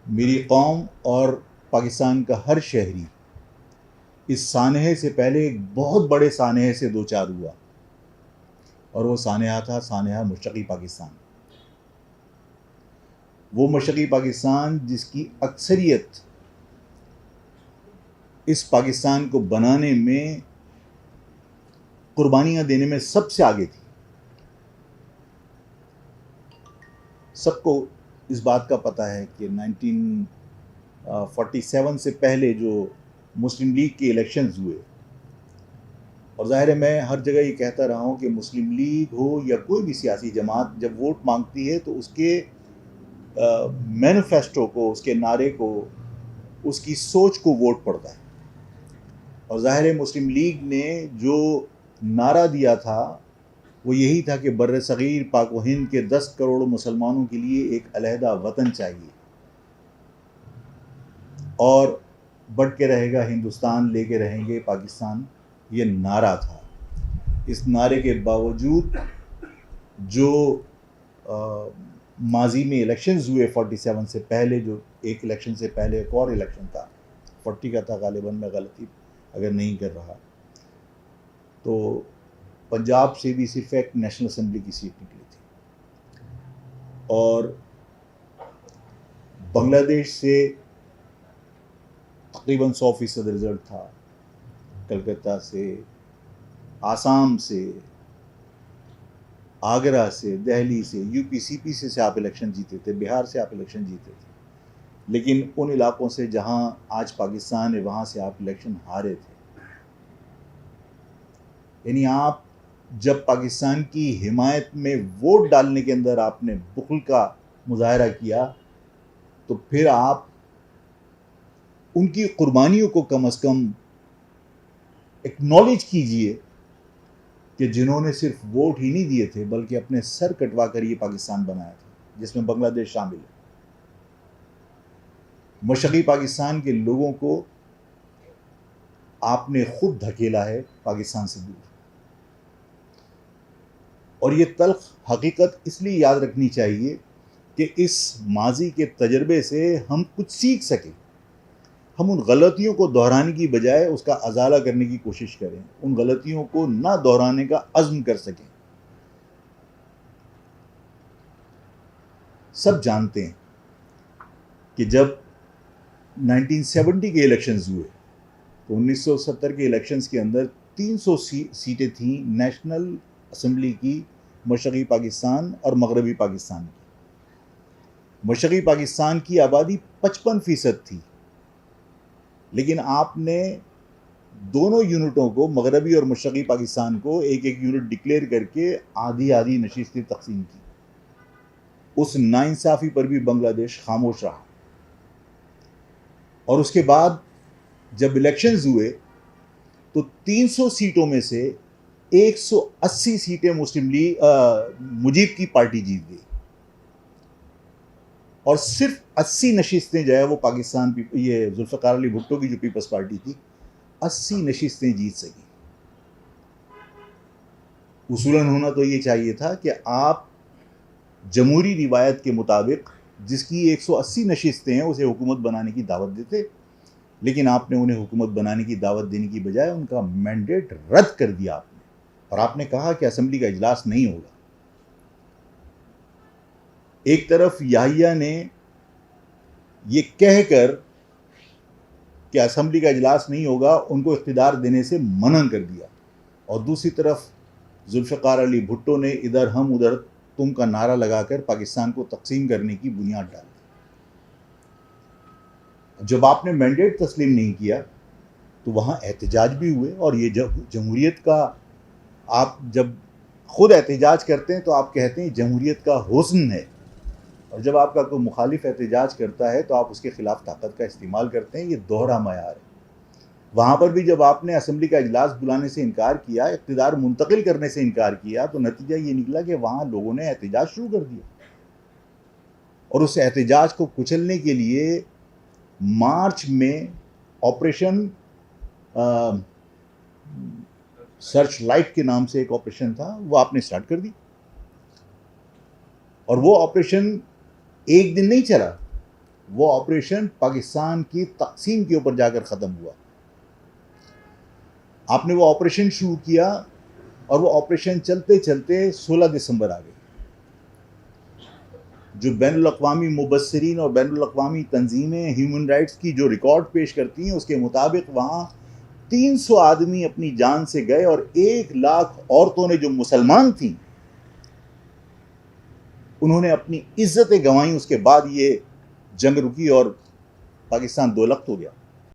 मेरी कौम और पाकिस्तान का हर शहरी इस सानहे से पहले एक बहुत बड़े सानहे से दो चार हुआ, और वो सानहा था सानहा मुश्तक़ी पाकिस्तान। वो मुश्तक़ी पाकिस्तान जिसकी अक्सरियत इस पाकिस्तान को बनाने में, कुर्बानियाँ देने में सबसे आगे थी। सबको इस बात का पता है कि 1947 से पहले जो मुस्लिम लीग के इलेक्शंस हुए, और ज़ाहिर है मैं हर जगह ये कहता रहा हूँ कि मुस्लिम लीग हो या कोई भी सियासी जमात जब वोट मांगती है तो उसके मैनिफेस्टो को, उसके नारे को, उसकी सोच को वोट पड़ता है। और ज़ाहिर है मुस्लिम लीग ने जो नारा दिया था वो यही था कि बर्र सग़ीर पाक व हिंद के 10 करोड़ मुसलमानों के लिए एक अलहदा वतन चाहिए, और बढ़ के रहेगा हिंदुस्तान, लेके रहेंगे पाकिस्तान, ये नारा था। इस नारे के बावजूद जो माजी में इलेक्शंस हुए 47 से पहले, जो एक इलेक्शन से पहले एक और इलेक्शन था, 40 का था गालिबन, मैं गलती अगर नहीं कर रहा, तो पंजाब से भी सिर्फ एक नेशनल असम्बली की सीट निकली थी, और बांग्लादेश से तकरीबन 100% रिजल्ट था, कलकत्ता से, आसाम से, आगरा से, दिल्ली से, यूपी सीपी से आप इलेक्शन जीते थे, बिहार से आप इलेक्शन जीते थे, लेकिन उन इलाकों से जहां आज पाकिस्तान है वहां से आप इलेक्शन हारे थे। यानी आप जब पाकिस्तान की हिमायत में वोट डालने के अंदर आपने बुखल का मुजाहरा किया, तो फिर आप उनकी कुर्बानियों को कम से कम एक्नॉलेज कीजिए कि जिन्होंने सिर्फ वोट ही नहीं दिए थे बल्कि अपने सर कटवा कर ये पाकिस्तान बनाया था, जिसमें बांग्लादेश शामिल है। मशरक़ी पाकिस्तान के लोगों को आपने खुद धकेला है पाकिस्तान से दूर, और ये तल्ख हकीकत इसलिए याद रखनी चाहिए कि इस माजी के तजर्बे से हम कुछ सीख सकें, हम उन गलतियों को दोहराने की बजाय उसका अजाला करने की कोशिश करें, उन गलतियों को ना दोहराने का अज़्म कर सकें। सब जानते हैं कि जब 1970 के इलेक्शंस हुए तो 1970 के इलेक्शंस के अंदर 300 सीटें थीं नेशनल असम्बली की, मशरक़ी पाकिस्तान और मगरबी पाकिस्तान की। मशरक़ी पाकिस्तान की आबादी 55% थी, लेकिन आपने दोनों यूनिटों को, मगरबी और मशरक़ी पाकिस्तान को, एक एक यूनिट डिक्लेयर करके आधी आधी नशिस्तें तकसीम की। उस नाइंसाफ़ी पर भी बांग्लादेश खामोश रहा, और उसके बाद जब इलेक्शंस हुए तो 300 सीटों में से 180 सीटें मुस्लिम लीग मुजीब की पार्टी जीत गई, और सिर्फ 80 नशिस्तें जो है वो पाकिस्तान, ये जुल्फ़िकार अली भुट्टो की जो पीपल्स पार्टी थी, 80 नशिस्तें जीत सकी। उसूलन होना तो ये चाहिए था कि आप जमहूरी रिवायत के मुताबिक जिसकी 180 नशिस्तें हैं उसे हुकूमत बनाने की दावत देते, लेकिन आपने उन्हें हुकूमत बनाने की दावत देने की बजाय उनका मैंडेट रद्द कर दिया आपने, और आपने कहा कि असम्बली का इजलास नहीं होगा। एक तरफ याहिया ने ये कहकर कि असम्बली का इजलास नहीं होगा उनको इख्तियार देने से मना कर दिया, और दूसरी तरफ जुल्फ़िकार अली भुट्टो ने इधर हम उधर तुम का नारा लगाकर पाकिस्तान को तकसीम करने की बुनियाद डाली। जब आपने मैंडेट तस्लीम नहीं किया तो वहाँ एहतजाज भी हुए, और ये जमहूरियत का, आप जब खुद एहतजाज करते हैं तो आप कहते हैं जमहूरियत का हुस्न है, और जब आपका कोई मुखालिफ एहतजाज करता है तो आप उसके ख़िलाफ़ ताकत का इस्तेमाल करते हैं। ये दोहरा मयार है। वहाँ पर भी जब आपने असम्बली का इजलास बुलाने से इनकार किया, इक़्तिदार मुंतकिल करने से इनकार किया, तो नतीजा ये निकला कि वहाँ लोगों ने एहतजाज शुरू कर दिया, और उस एहतजाज को कुचलने के लिए मार्च में ऑपरेशन सर्च लाइट के नाम से एक ऑपरेशन था, वो आपने स्टार्ट कर दी, और वो ऑपरेशन एक दिन नहीं चला, वो ऑपरेशन पाकिस्तान की तकसीम के ऊपर जाकर ख़त्म हुआ। आपने वो ऑपरेशन शुरू किया और वो ऑपरेशन चलते चलते 16 दिसंबर आ गई। जो बैनुल-अक़वामी मुबस्सिरीन और बैनुल-अक़वामी तंजीमें ह्यूमन राइट्स की जो रिकॉर्ड पेश करती हैं, उसके मुताबिक वहाँ 300 आदमी अपनी जान से गए और 1 लाख औरतों ने जो मुसलमान थीं उन्होंने अपनी इज्जतें गंवाई। उसके बाद ये जंग रुकी और पाकिस्तान दो लख्त हो गया।